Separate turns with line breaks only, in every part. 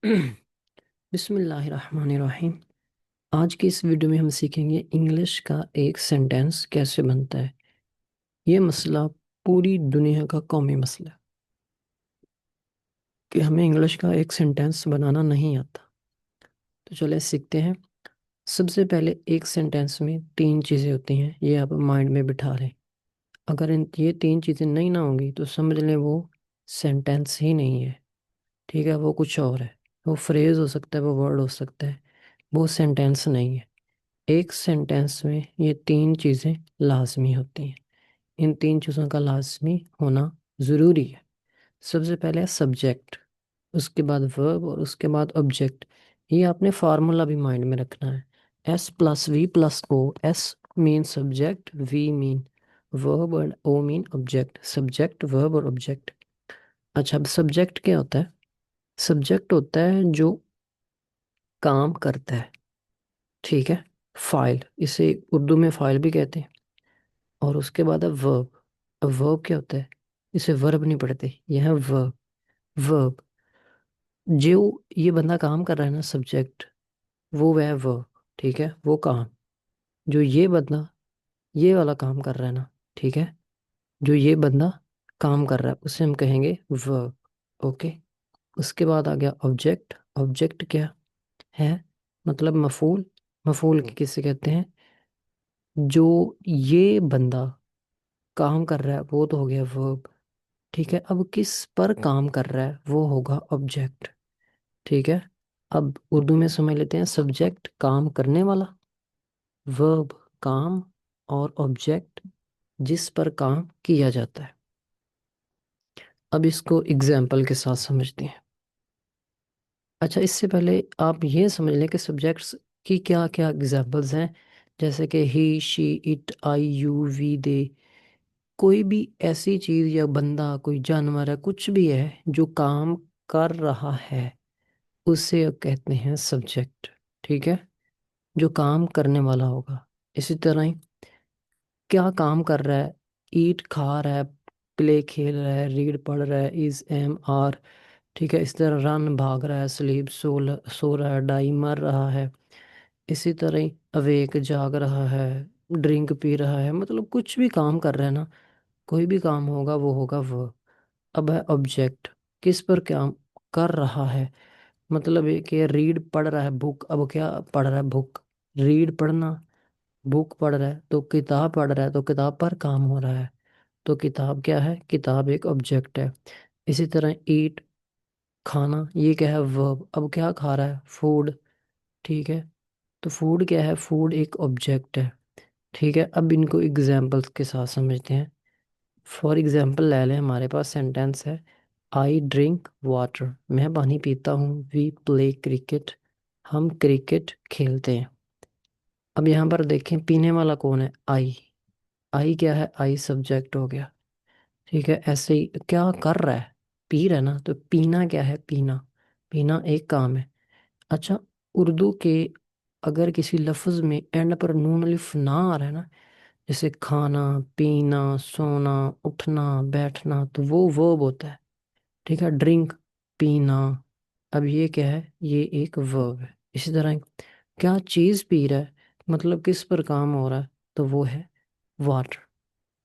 बिस्मिल्लाहिर्रहमानिर्रहीम। आज की इस वीडियो में हम सीखेंगे इंग्लिश का एक सेंटेंस कैसे बनता है। ये मसला पूरी दुनिया का कौमी मसला है कि हमें इंग्लिश का एक सेंटेंस बनाना नहीं आता। तो चलिए सीखते हैं। सबसे पहले एक सेंटेंस में तीन चीज़ें होती हैं, ये आप माइंड में बिठा लें। अगर ये तीन चीज़ें नहीं ना होंगी तो समझ लें वो सेंटेंस ही नहीं है। ठीक है, वो कुछ और है। वो फ्रेज हो सकता है, वो वर्ड हो सकता है, वो सेंटेंस नहीं है। एक सेंटेंस में ये तीन चीज़ें लाजमी होती हैं। इन तीन चीज़ों का लाजमी होना ज़रूरी है। सबसे पहले है सब्जेक्ट, उसके बाद वर्ब और उसके बाद ऑब्जेक्ट। ये आपने फार्मूला भी माइंड में रखना है। S+V+O। S mean subject, V mean verb और O mean object. Subject, verb और ऑब्जेक्ट। अच्छा, अब सब्जेक्ट क्या होता है? सब्जेक्ट होता है जो काम करता है। ठीक है, फाइल, इसे उर्दू में फाइल भी कहते हैं। और उसके बाद है वर्ब। अब वर्ब क्या होता है? इसे वर्ब नहीं पढ़ते, यह है वर्ब। वर्ब, जो ये बंदा काम कर रहा है ना, सब्जेक्ट, वो वह वर्ब। ठीक है, वो काम जो ये बंदा ये वाला काम कर रहा है ना, ठीक है, जो ये बंदा काम कर रहा है उसे हम कहेंगे वर्ब। ओके। उसके बाद आ गया ऑब्जेक्ट। ऑब्जेक्ट क्या है? मतलब मफूल। मफूल किसे कहते हैं? जो ये बंदा काम कर रहा है वो तो हो गया वर्ब। ठीक है, अब किस पर काम कर रहा है वो होगा ऑब्जेक्ट। ठीक है, अब उर्दू में समझ लेते हैं। सब्जेक्ट काम करने वाला, वर्ब काम, और ऑब्जेक्ट जिस पर काम किया जाता है। अब इसको एग्जाम्पल के साथ समझते हैं। अच्छा, इससे पहले आप ये समझ लें कि सब्जेक्ट्स की क्या क्या एग्जाम्पल्स हैं। जैसे कि he, she, it, I, you, we, they. कोई भी ऐसी चीज़ या बंदा, कोई जानवर है, कुछ भी है जो काम कर रहा है, उसे अब कहते हैं सब्जेक्ट। ठीक है, जो काम करने वाला होगा। इसी तरह ही क्या काम कर रहा है? ईट खा रहा है, प्ले खेल रहा है, रीड पढ़ रहा है, इज, एम, आर। ठीक है, इस तरह रन भाग रहा है, स्लीप सो रहा है, डाई मर रहा है। इसी तरह ही अवेक जाग रहा है, ड्रिंक पी रहा है। मतलब कुछ भी काम कर रहा है ना, कोई भी काम होगा वो होगा वो। अब है ऑब्जेक्ट, किस पर काम कर रहा है। मतलब ये कि रीड पढ़ रहा है बुक। अब क्या पढ़ रहा है? बुक। रीड पढ़ना, बुक पढ़ रहा है तो किताब पढ़ रहा है, तो किताब पर काम हो रहा है। तो किताब क्या है? किताब एक ऑब्जेक्ट है। इसी तरह ईट खाना, ये क्या है? वर्ब। अब क्या खा रहा है? फूड। ठीक है, तो फूड क्या है? फूड एक ऑब्जेक्ट है। ठीक है, अब इनको एग्जाम्पल्स के साथ समझते हैं। फॉर एग्जाम्पल ले लें, हमारे पास सेंटेंस है आई ड्रिंक वाटर। मैं पानी पीता हूँ। We play cricket. हम क्रिकेट खेलते हैं। अब यहाँ पर देखें, पीने वाला कौन है? आई। आई क्या है? आई सब्जेक्ट हो गया। ठीक है, ऐसे ही क्या कर रहा है? पी रहा है ना, तो पीना क्या है? पीना। पीना एक काम है। अच्छा, उर्दू के अगर किसी लफ्ज में एंड पर नून अलिफ ना आ रहा है ना, जैसे खाना, पीना, सोना, उठना, बैठना, तो वो वर्ब होता है। ठीक है, ड्रिंक पीना। अब ये क्या है? ये एक वर्ब है। इसी तरह क्या चीज़ पी रहा है, मतलब किस पर काम हो रहा है, तो वो है वाटर।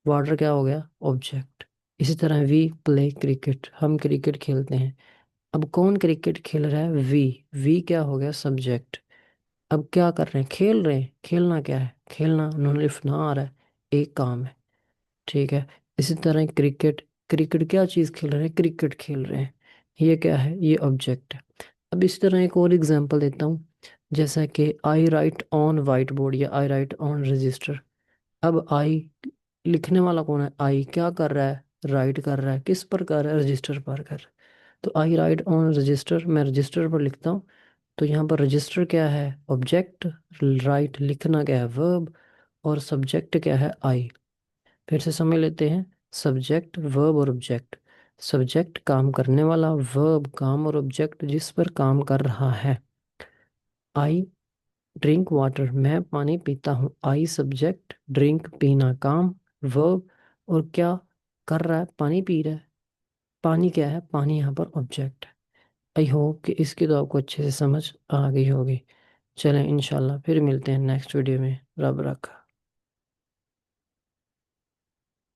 वाटर क्या हो गया? ऑब्जेक्ट। इसी तरह वी प्ले क्रिकेट, हम क्रिकेट खेलते हैं। अब कौन क्रिकेट खेल रहा है? वी। वी क्या हो गया? सब्जेक्ट। अब क्या कर रहे हैं? खेल रहे हैं। खेलना क्या है? खेलना नून लिफ ना आ रहा है, एक काम है। ठीक है, इसी तरह क्रिकेट। क्रिकेट क्या चीज़ खेल रहे हैं? क्रिकेट खेल रहे हैं। ये क्या है? ये ऑब्जेक्ट है। अब इसी तरह एक और एग्जांपल देता हूँ। जैसा कि आई राइट ऑन वाइट बोर्ड या आई राइट ऑन रजिस्टर। अब आई लिखने वाला कौन है? आई क्या कर रहा है? राइट कर रहा है। किस पर कर रहा है? रजिस्टर पर कर रहा है। तो आई राइट ऑन रजिस्टर, मैं रजिस्टर पर लिखता हूँ। तो यहाँ पर रजिस्टर क्या है? ऑब्जेक्ट। राइट लिखना क्या है? वर्ब। और सब्जेक्ट क्या है? आई। फिर से समझ लेते हैं। सब्जेक्ट, वर्ब और ऑब्जेक्ट। सब्जेक्ट काम करने वाला, वर्ब काम और ऑब्जेक्ट जिस पर काम कर रहा है। आई ड्रिंक वाटर, मैं पानी पीता हूँ। आई सब्जेक्ट, ड्रिंक पीना काम, वर्ब, और क्या कर रहा है? पानी पी रहा है। पानी क्या है? पानी यहाँ पर ऑब्जेक्ट है। आई होप कि इसकी तो आपको अच्छे से समझ आ गई होगी। चलें, इंशाल्लाह फिर मिलते हैं नेक्स्ट वीडियो में। रब रखा।